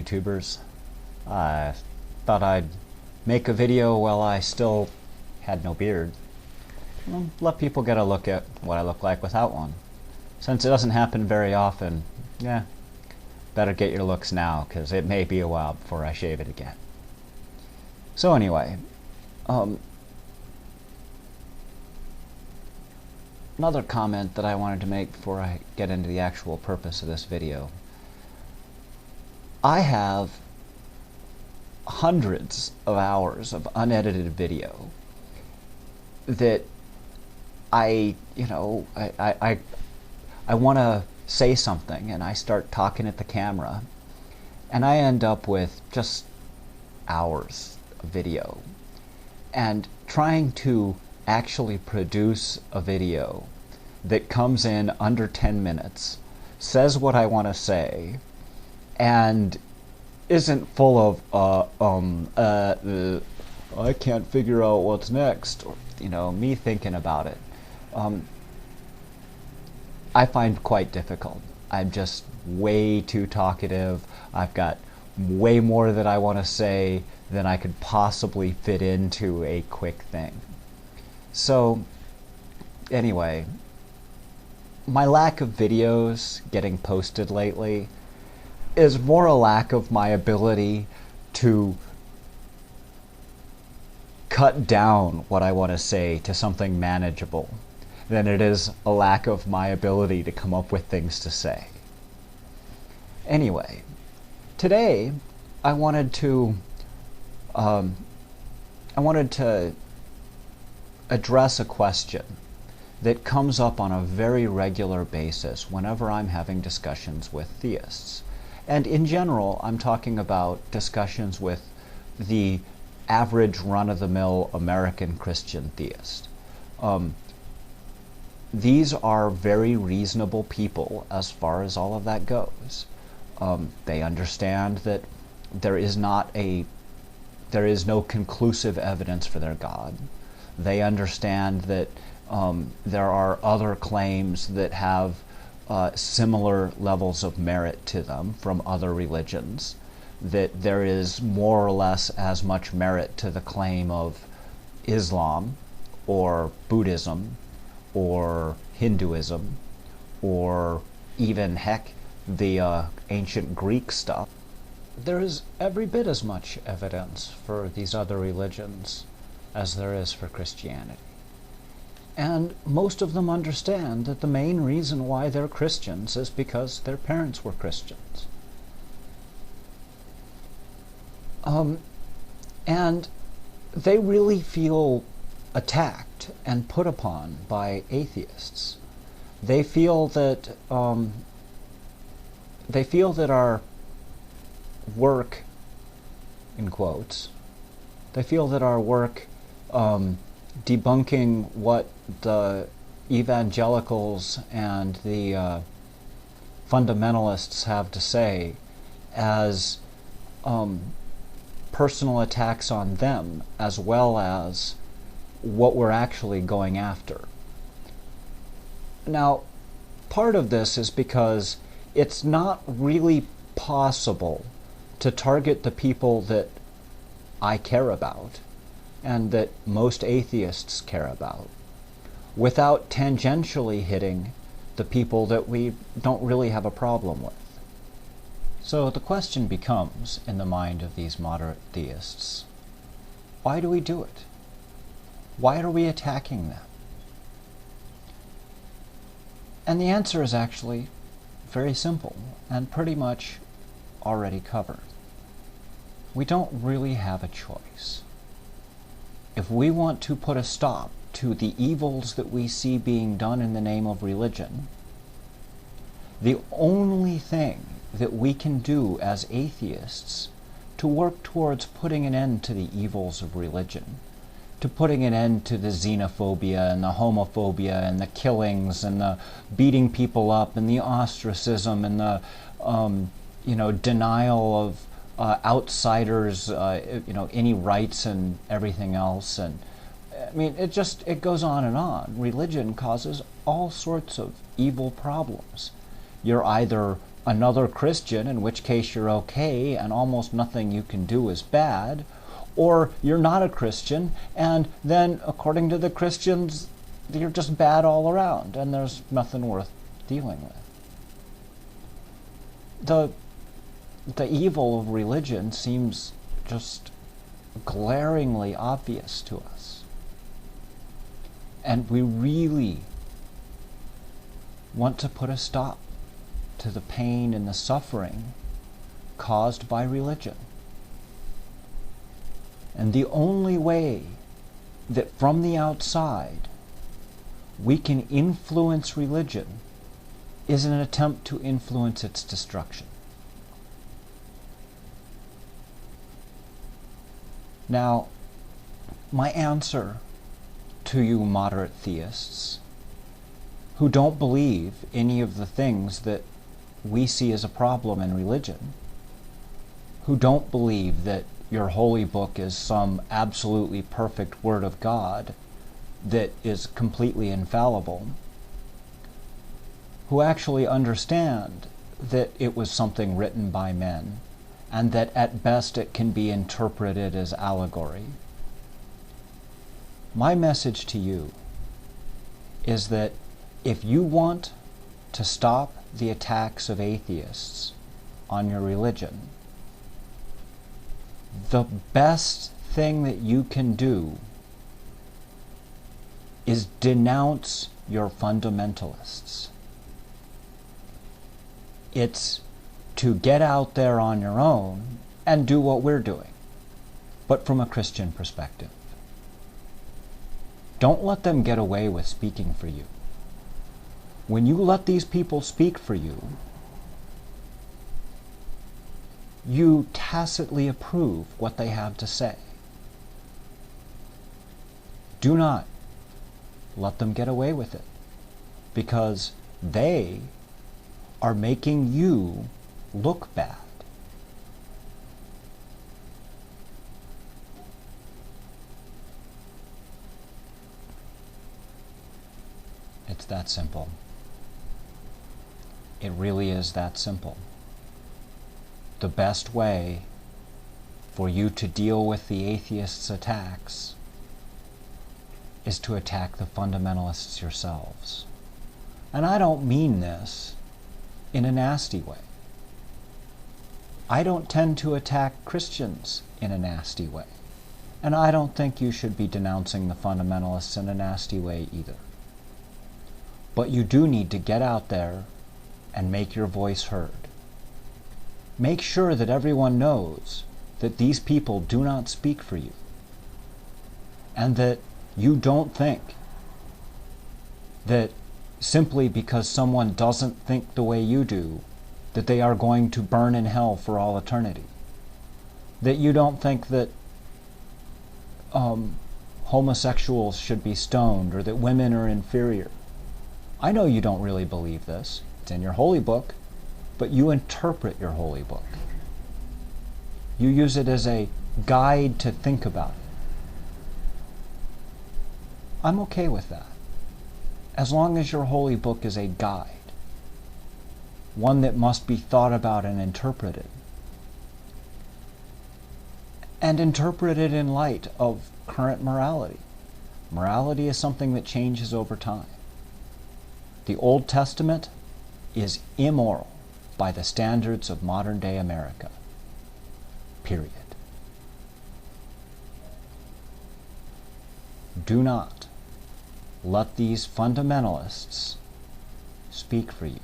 YouTubers. I thought I'd make a video while I still had no beard. Let people get a look at what I look like without one. Since it doesn't happen very often, better get your looks now, because it may be a while before I shave it again. So anyway, another comment that I wanted to make before I get into the actual purpose of this video. I have hundreds of hours of unedited video that I want to say something and I start talking at the camera and I end up with just hours of video, and trying to actually produce a video that comes in under 10 minutes, says what I want to say, and isn't full of I can't figure out what's next, or me thinking about it, I find quite difficult. I'm just way too talkative. I've got way more that I want to say than I could possibly fit into a quick thing. So anyway, my lack of videos getting posted lately is more a lack of my ability to cut down what I want to say to something manageable than it is a lack of my ability to come up with things to say. Anyway, today I wanted to address a question that comes up on a very regular basis whenever I'm having discussions with theists. And in general, I'm talking about discussions with the average run-of-the-mill American Christian theist. These are very reasonable people as far as all of that goes. They understand that there is no conclusive evidence for their God. They understand that there are other claims that have similar levels of merit to them from other religions, that there is more or less as much merit to the claim of Islam or Buddhism or Hinduism or even, heck, the ancient Greek stuff. There is every bit as much evidence for these other religions as there is for Christianity. And most of them understand that the main reason why they're Christians is because their parents were Christians. And they really feel attacked and put upon by atheists. They feel that our work, in quotes, they feel that our work debunking what the evangelicals and the fundamentalists have to say as personal attacks on them, as well as what we're actually going after. Now, part of this is because it's not really possible to target the people that I care about and that most atheists care about without tangentially hitting the people that we don't really have a problem with. So the question becomes, in the mind of these moderate theists, why do we do it? Why are we attacking them? And the answer is actually very simple and pretty much already covered. We don't really have a choice. If we want to put a stop to the evils that we see being done in the name of religion, the only thing that we can do as atheists to work towards putting an end to the evils of religion, to putting an end to the xenophobia and the homophobia and the killings and the beating people up and the ostracism and the denial of outsiders, any rights and everything else. And I mean, it goes on and on. Religion causes all sorts of evil problems. You're either another Christian, in which case you're okay and almost nothing you can do is bad, or you're not a Christian and then, according to the Christians, you're just bad all around and there's nothing worth dealing with. The evil of religion seems just glaringly obvious to us. And we really want to put a stop to the pain and the suffering caused by religion. And the only way that from the outside we can influence religion is an attempt to influence its destruction. Now, my answer to you moderate theists who don't believe any of the things that we see as a problem in religion, who don't believe that your holy book is some absolutely perfect word of God that is completely infallible, who actually understand that it was something written by men and that at best it can be interpreted as allegory. My message to you is that if you want to stop the attacks of atheists on your religion, the best thing that you can do is denounce your fundamentalists. It's to get out there on your own and do what we're doing, but from a Christian perspective. Don't let them get away with speaking for you. When you let these people speak for you, you tacitly approve what they have to say. Do not let them get away with it, because they are making you look bad. It's that simple. It really is that simple. The best way for you to deal with the atheists' attacks is to attack the fundamentalists yourselves. And I don't mean this in a nasty way. I don't tend to attack Christians in a nasty way. And I don't think you should be denouncing the fundamentalists in a nasty way either. But you do need to get out there and make your voice heard. Make sure that everyone knows that these people do not speak for you, and that you don't think that simply because someone doesn't think the way you do, that they are going to burn in hell for all eternity. That you don't think that homosexuals should be stoned, or that women are inferior. I know you don't really believe this. It's in your holy book, but you interpret your holy book. You use it as a guide to think about it. I'm okay with that, as long as your holy book is a guide, one that must be thought about and interpreted in light of current morality. Morality is something that changes over time. The Old Testament is immoral by the standards of modern-day America. Period. Do not let these fundamentalists speak for you.